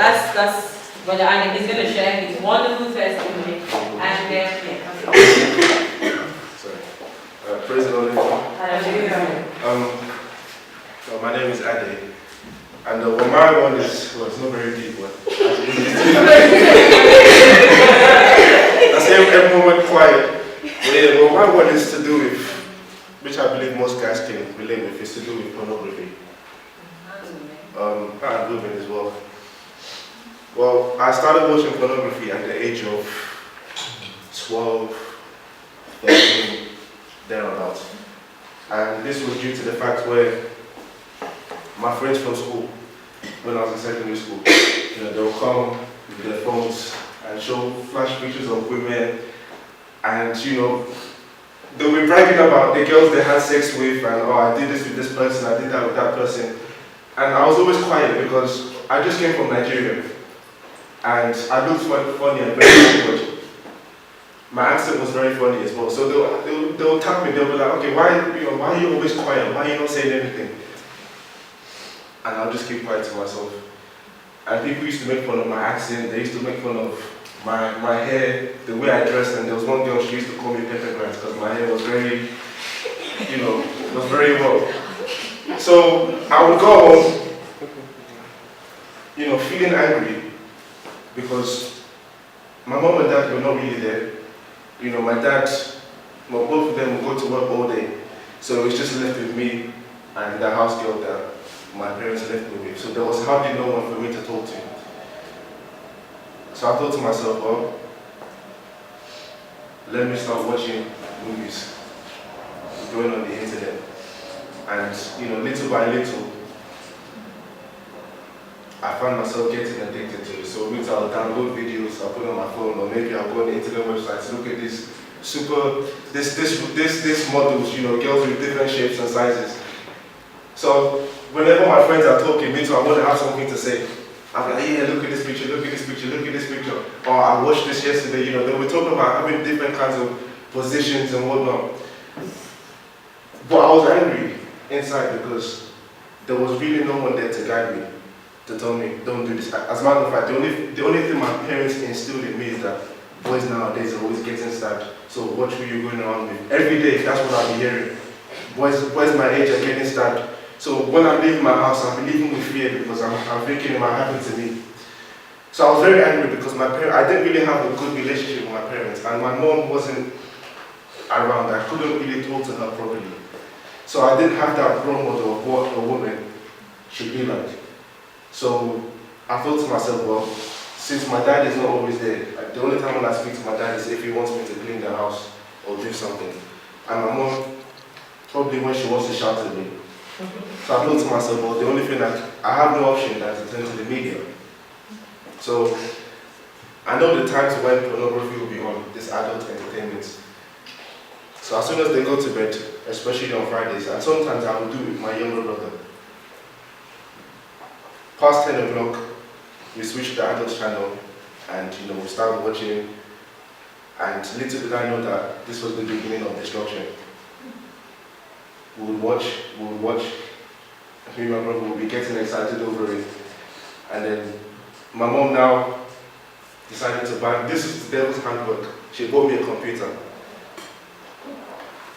that's Brother Annie is going to share his wonderful testimony. And Sorry. Praise the Lord. Hallelujah. My name is Ade. And my one is, well, it's not very deep, but that's every moment quiet. But yeah, well, my one is to do with, which I believe most guys can relate with, is to do with pornography. And women as well. Well, I started watching pornography at the age of 12, 13, thereabouts. And this was due to the fact where my friends from school, when I was in secondary school, they'll come with their phones and show flash pictures of women, and they'll be bragging about the girls they had sex with, and oh, I did this with this person, I did that with that person. And I was always quiet because I just came from Nigeria, and I looked funny and very awkward. My accent was very funny as well, so they'll tap me. They'll be like, okay, why are you always quiet? Why are you not saying anything? And I'll just keep quiet to myself. And people used to make fun of my accent. They used to make fun of my hair, the way I dressed. And there was one girl, she used to call me Pepper Grant because my hair was very, was very well. So I would go home, feeling angry because my mom and dad were not really there. My dad, both of them would go to work all day. So it was just left with me and the house girl that my parents left me with. So there was hardly no one for me to talk to. So I thought to myself, well, let me start watching movies going on the internet. And little by little, I found myself getting addicted to it. So maybe I'll download videos, I'll put it on my phone, or maybe I'll go on the internet websites, look at this models, girls with different shapes and sizes. So whenever my friends are talking, me too, I want to have something to say. I'm like, yeah, look at this picture, look at this picture, look at this picture. Or I watched this yesterday, they were talking about having different kinds of positions and whatnot. But I was angry inside because there was really no one there to guide me, to tell me, don't do this. As a matter of fact, the only thing my parents instilled in me is that boys nowadays are always getting stabbed. So watch who you're going around with. Every day, that's what I'll be hearing. Boys my age are getting stabbed. So when I'm leaving my house, I'm living with fear because I'm thinking it might happen to me. So I was very angry because I didn't really have a good relationship with my parents, and my mom wasn't around. I couldn't really talk to her properly. So I didn't have that role model of what a woman should be like. So I thought to myself, well, since my dad is not always there, the only time when I speak to my dad is if he wants me to clean the house or do something. And my mom, probably when she wants to shout at me. So I thought to myself, well, the only thing I have no option than to turn to the media. So I know the times when pornography will be on, this adult entertainment. So as soon as they go to bed, especially on Fridays, and sometimes I will do it with my younger brother. Past 10 o'clock, we switch to the adult channel, and we start watching. And little did I know that this was the beginning of destruction. We would watch, me and my brother would be getting excited over it. And then my mom now decided to buy, this is the devil's handwork, she bought me a computer.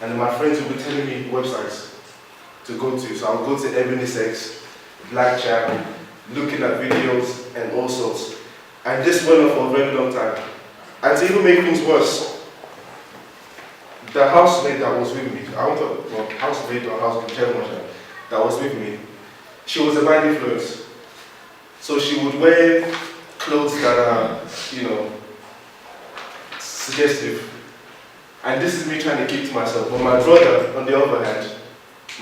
And then my friends would be telling me websites to go to. So I'll go to Ebony Sex, Black Chat, looking at videos and all sorts. And this went on for a very long time. And to even make things worse, the housemaid that was with me, housemaid or housemate, whichever one that was with me, she was a bad influence. So she would wear clothes that are, suggestive. And this is me trying to keep to myself. But my brother, on the other hand,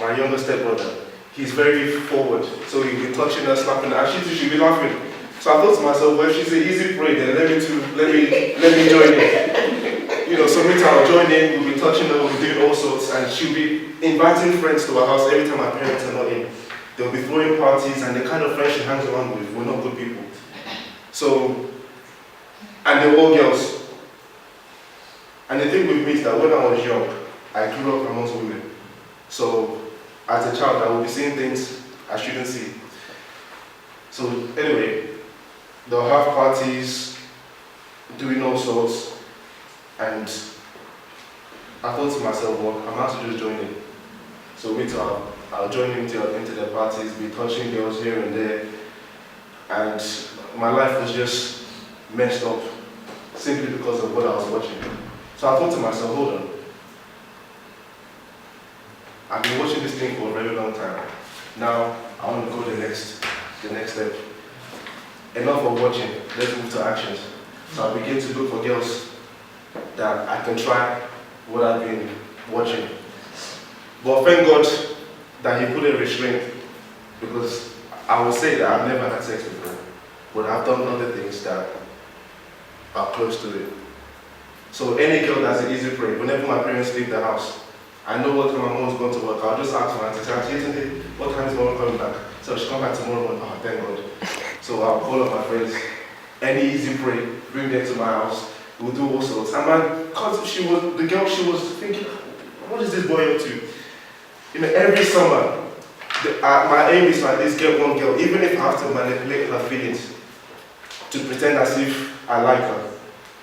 my younger stepbrother, he's very forward. So he'll be touching her, slapping her, and she'll be laughing. So I thought to myself, well, if she's an easy prey, then let me join in. So I'll join in, we'll be touching her, we'll be doing all sorts, and she'll be inviting friends to our house every time my parents are not in. They'll be throwing parties, and the kind of friends she hangs around with were not good people. So, and they were all girls. And the thing with me is that when I was young, I grew up amongst women. So, as a child, I would be seeing things I shouldn't see. So, anyway, they'll have parties, doing all sorts, and I thought to myself, well, I'm out to just join in. So me too, I'll join into the parties, be touching girls here and there, and my life was just messed up simply because of what I was watching. So I thought to myself, hold on, I've been watching this thing for a very long time. Now I want to go the next step. Enough of watching, let's move to actions. So I began to look for girls that I can try what I've been watching. But thank God that He put a restraint, because I will say that I've never had sex before, but I've done other things that are close to it. So any girl that's an easy prey, whenever my parents leave the house, I know what time my mom's going to work. I'll just ask my auntie, what time is mom coming back? So she'll come back tomorrow morning. Oh, thank God. So I'll call up my friends, any easy prey, bring them to my house, we'll do all sorts. And my cousin, the girl, she was thinking, what is this boy up to? You know, every summer, my aim is like this, get one girl, even if I have to manipulate her feelings, to pretend as if I like her,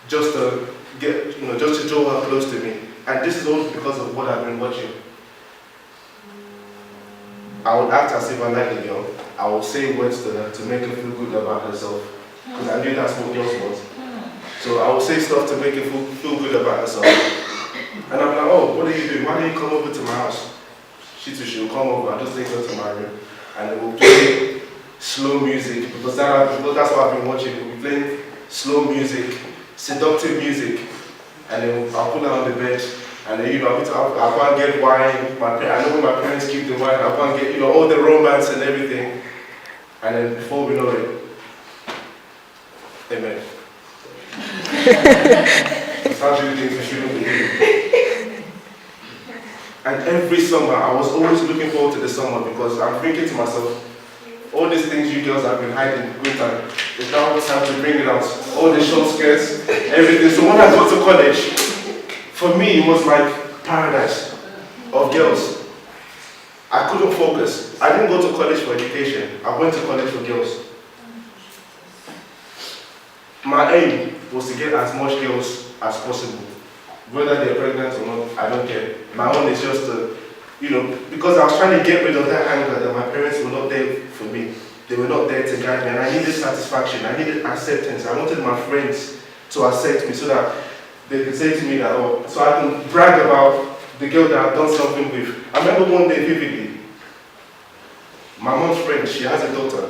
just to get, just to draw her close to me. And this is all because of what I've been watching. I would act as if I like the girl. I would say words to her to make her feel good about herself, because I knew that's what girls want. So I would say stuff to make her feel good about herself. And I'm like, oh, what are you doing? Why don't you come over to my house? She'll come over, I'll just take her to my room, and then we'll play slow music, because that's what I've been watching. We'll be playing slow music, seductive music, and then I'll put her on the bed, and then I'll go and get wine. I know where my parents keep the wine. I'll go and get all the romance and everything, and then before we know it, amen. Start doing things we shouldn't be doing. And every summer, I was always looking forward to the summer, because I'm thinking to myself, all these things you girls have been hiding in winter, it's now time to bring it out. All the short skirts, everything. So when I got to college, for me it was like paradise of girls. I couldn't focus. I didn't go to college for education. I went to college for girls. My aim was to get as much girls as possible. Whether they're pregnant or not, I don't care. My own is just to, because I was trying to get rid of that anger that my parents were not there for me. They were not there to guide me, and I needed satisfaction. I needed acceptance. I wanted my friends to accept me so that they could say to me that, oh, so I can brag about the girl that I've done something with. I remember one day vividly, my mom's friend, she has a daughter,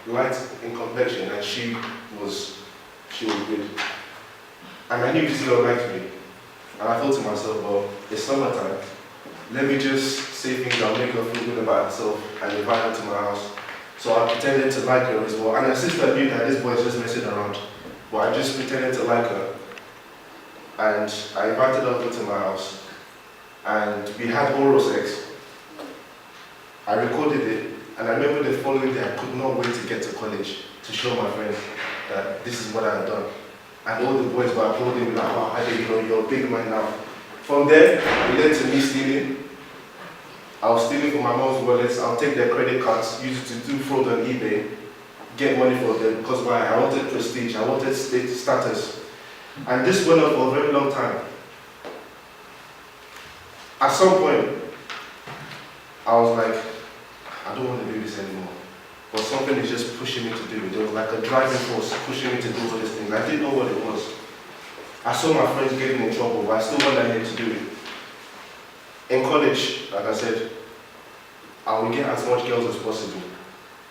light in complexion, and she was good. And I knew this girl liked me. And I thought to myself, well, it's summertime. Let me just say things that'll make her feel good about herself and invite her to my house. So I pretended to like her as well. And my sister knew that this boy is just messing around. But I just pretended to like her. And I invited her over to my house. And we had oral sex. I recorded it. And I remember the following day, I could not wait to get to college to show my friend that this is what I had done. And all the boys were applauding me like, wow, you're a big man now. From there, it led to me stealing. I was stealing from my mom's wallets. I'll take their credit cards, use it to do fraud on eBay, get money for them, because why? I wanted prestige, I wanted status. And this went on for a very long time. At some point, I was like, I don't want to do this anymore. But something is just pushing me to do it. There was like a driving force pushing me to do all these things. I didn't know what it was. I saw my friends getting in trouble, but I still wanted to do it. In college, like I said, I will get as much girls as possible.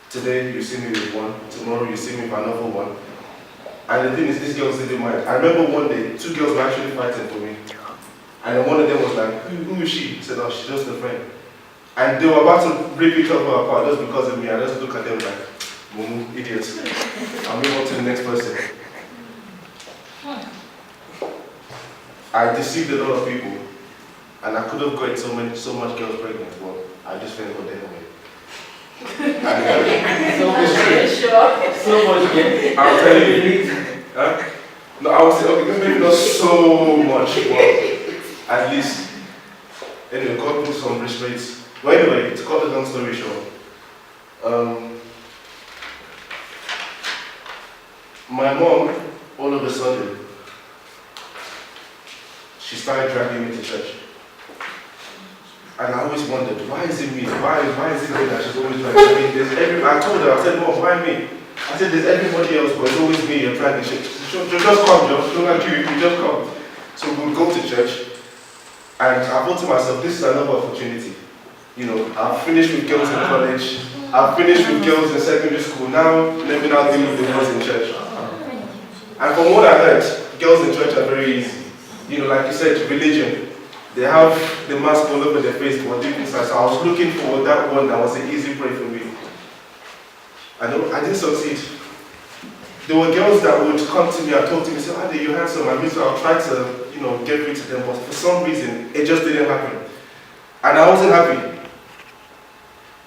Today, you see me with one. Tomorrow, you see me with another one. And the thing is, these girls didn't mind. I remember one day, 2 girls were actually fighting for me. And then one of them was like, who is she? I said, oh, she's just a friend. And they were about to rip each other apart just because of me. I just look at them like, idiots. I'll move on to the next person. I deceived a lot of people, and I could have gotten so much girls pregnant, but I just fell for them away. So much girl. I'll tell you. No, I would say, okay, maybe not so much, but at least, anyway, God put some restraints. But anyway, to cut the long story short, my mom, all of a sudden, she started dragging me to church. And I always wondered, why is it me? Why is it me that she's always dragging me? I told her, I said, Mom, why me? I said, there's everybody else, but it's always me you're dragging. Just come, Josh. Don't like you just come. So we'll go to church. And I thought to myself, this is another opportunity. You know, I've finished with girls in college. I've finished with girls in secondary school. Now, let me now deal with the girls in church. And from what I heard, girls in church are very easy. You know, like you said, religion. They have the mask all over their face, but deep inside. So I was looking for that one that was an easy prey for me. I didn't succeed. There were girls that would come to me and talk to me, say, Adi, you're handsome. And so I'll try to, you know, get rid of them, but for some reason, it just didn't happen. And I wasn't happy.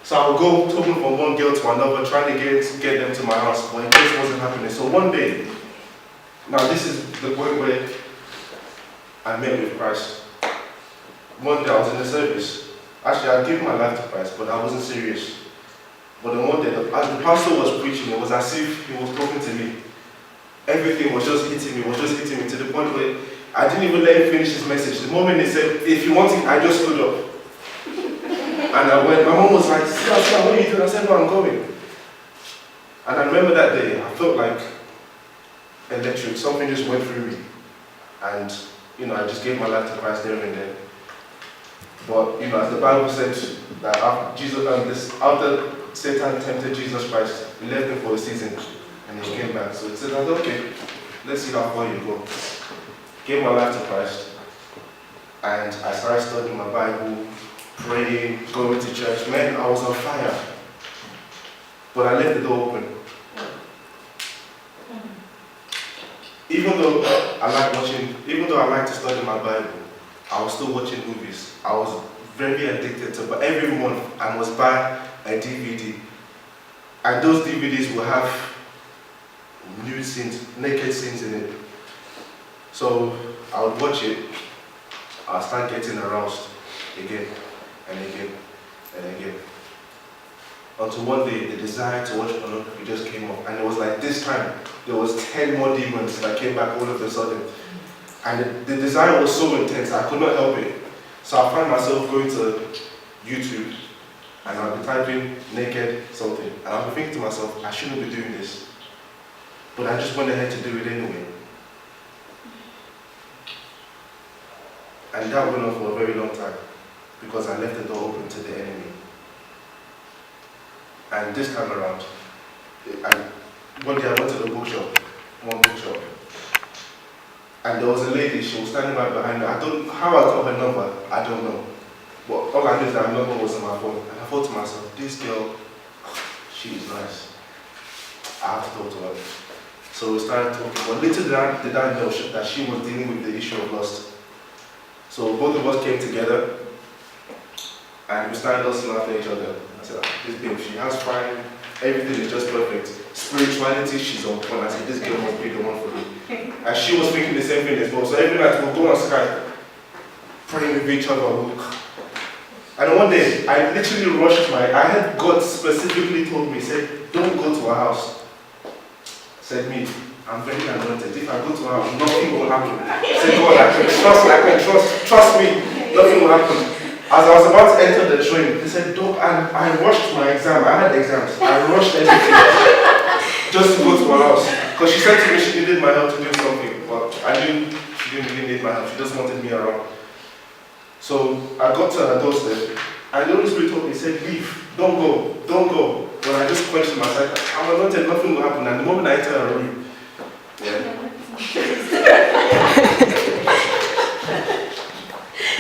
So I would go talking from one girl to another, trying to get them to my house, but it just wasn't happening. So one day, now this is the point where I met with Christ. One day I was in the service. Actually, I gave my life to Christ, but I wasn't serious. But the one day, as the pastor was preaching, it was as if he was talking to me. Everything was just hitting me, to the point where I didn't even let him finish his message. The moment he said, if you want it, I just stood up. And I went, my mom was like, sit down, what are you doing? I said, no, I'm going. And I remember that day, I felt like electric, something just went through me. And, you know, I just gave my life to Christ there and then. But, you know, as the Bible said, that after Satan tempted Jesus Christ, he left him for a season, and he came back. So it said, okay, let's see how far you go. Gave my life to Christ, and I started studying my Bible, praying, going to church. Man, I was on fire. But I left the door open. Even though I like to study my Bible, I was still watching movies. I was very addicted to it. But every month I must buy a DVD. And those DVDs will have nude scenes, naked scenes in it. So I would watch it. I'll start getting aroused again and again and again. Until one day the desire to watch pornography just came up. And it was like this time, there was 10 more demons that came back all of a sudden. And the desire was so intense, I could not help it. So I found myself going to YouTube and I'll be typing naked something. And I'll be thinking to myself, I shouldn't be doing this. But I just went ahead to do it anyway. And that went on for a very long time because I left the door open to the enemy. And this time around, one day I went to the bookshop, and there was a lady, she was standing right behind me. How I got her number, I don't know. But all I knew is that her number was on my phone. And I thought to myself, this girl, she is nice. I have to talk to her. So we started talking. But little did I know that she was dealing with the issue of lust. So both of us came together and we started lusting after each other. I said, this babe, she has fine, everything is just perfect. Spirituality, she's on point. I said, this girl must be the one for me. And she was thinking the same thing as well. So every night we'll go on Skype, praying with each other. And one day, I literally I had God specifically told me, said, don't go to her house. Said me, I'm very anointed. If I go to her house, nothing will happen. Said God, I can trust me, nothing will happen. As I was about to enter the train, they said, don't, and I rushed my exam. I had exams. I rushed everything just to go to her house. Because she said to me she needed my help to do something. But I knew she didn't really need my help. She just wanted me around. So I got to her doorstep, and the Holy Spirit told me, he said, leave, don't go. But I just quenched myself. I'm anointed, nothing will happen. And the moment I enter her room, she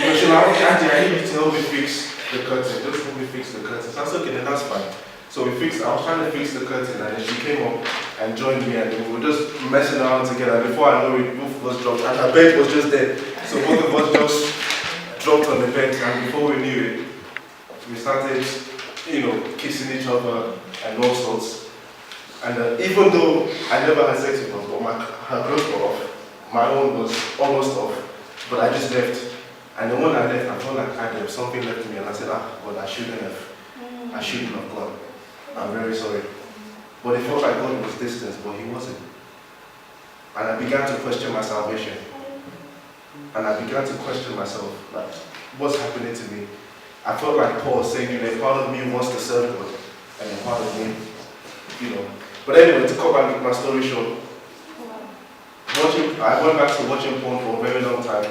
was like, okay, Auntie, I need you to help me fix the curtain. Just help me fix the curtain. So I said, okay, then that's fine. So I was trying to fix the curtain, and then she came up and joined me, and we were just messing around together. Before I know it, both of us dropped, and her bed was just there. So both of us just dropped on the bed, and before we knew it, we started, kissing each other and all sorts. And even though I never had sex with her, but her clothes were off, my own was almost off, but I just left. And then when I left, I felt like something left me, and I said, God, I shouldn't have gone. I'm very sorry. But it felt like God was distant, but he wasn't. And I began to question my salvation. And I began to question myself, like, what's happening to me? I felt like Paul saying, a part of me wants to serve God, and a part of me, But anyway, to cut my story short, I went back to watching porn for a very long time.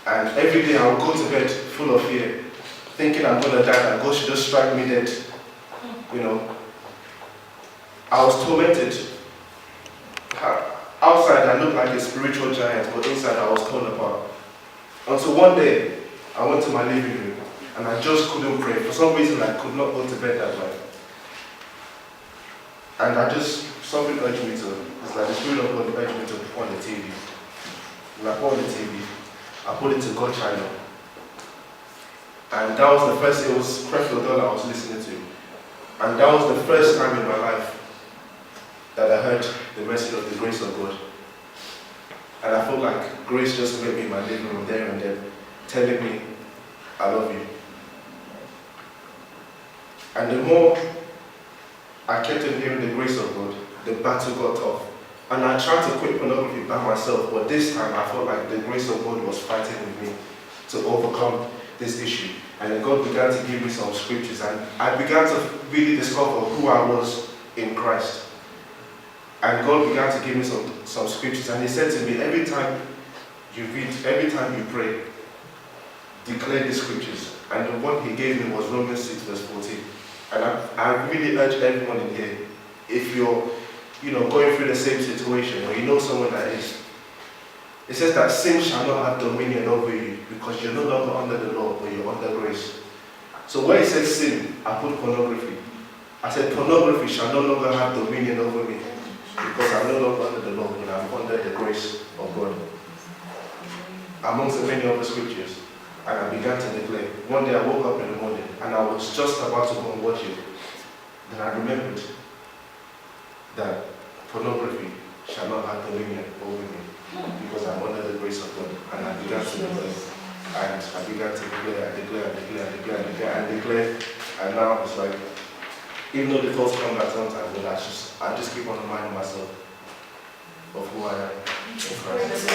And every day I would go to bed full of fear, thinking I'm going to die, that God should just strike me dead. I was tormented. Outside I looked like a spiritual giant, but inside I was torn apart. Until one day, I went to my living room, and I just couldn't pray. For some reason, I could not go to bed that night. And something urged me to, it's like the Spirit of God urged me to put on the TV. When I put on the TV, I put it to God channel. And that was it was Creflo Dollar I was listening to. And that was the first time in my life that I heard the message of the grace of God. And I felt like grace just met me in my living room there and then, telling me, I love you. And the more I kept on hearing the grace of God, the battle got tough. And I tried to quit pornography by myself, but this time I felt like the grace of God was fighting with me to overcome this issue. And then God began to give me some scriptures, and I began to really discover who I was in Christ. And God began to give me some scriptures, and He said to me, every time you read, every time you pray, declare the scriptures. And the one He gave me was Romans 6 verse 14. And I really urge everyone in here, if you're going through the same situation, or you know someone that is, it says that sin shall not have dominion over you, because you're no longer under the law, but you're under grace. So when it says sin, I put pornography. I said pornography shall no longer have dominion over me, because I'm no longer under the law, but I'm under the grace of God. Amongst the many other scriptures. And I began to declare. One day I woke up in the morning, and I was just about to go and watch it. Then I remembered that pornography shall not have dominion over me, because I'm under the grace of God. And I began to declare. And I began to declare. And now it's like, even though the thoughts come back sometimes, but I just keep on reminding myself of who I am in Christ.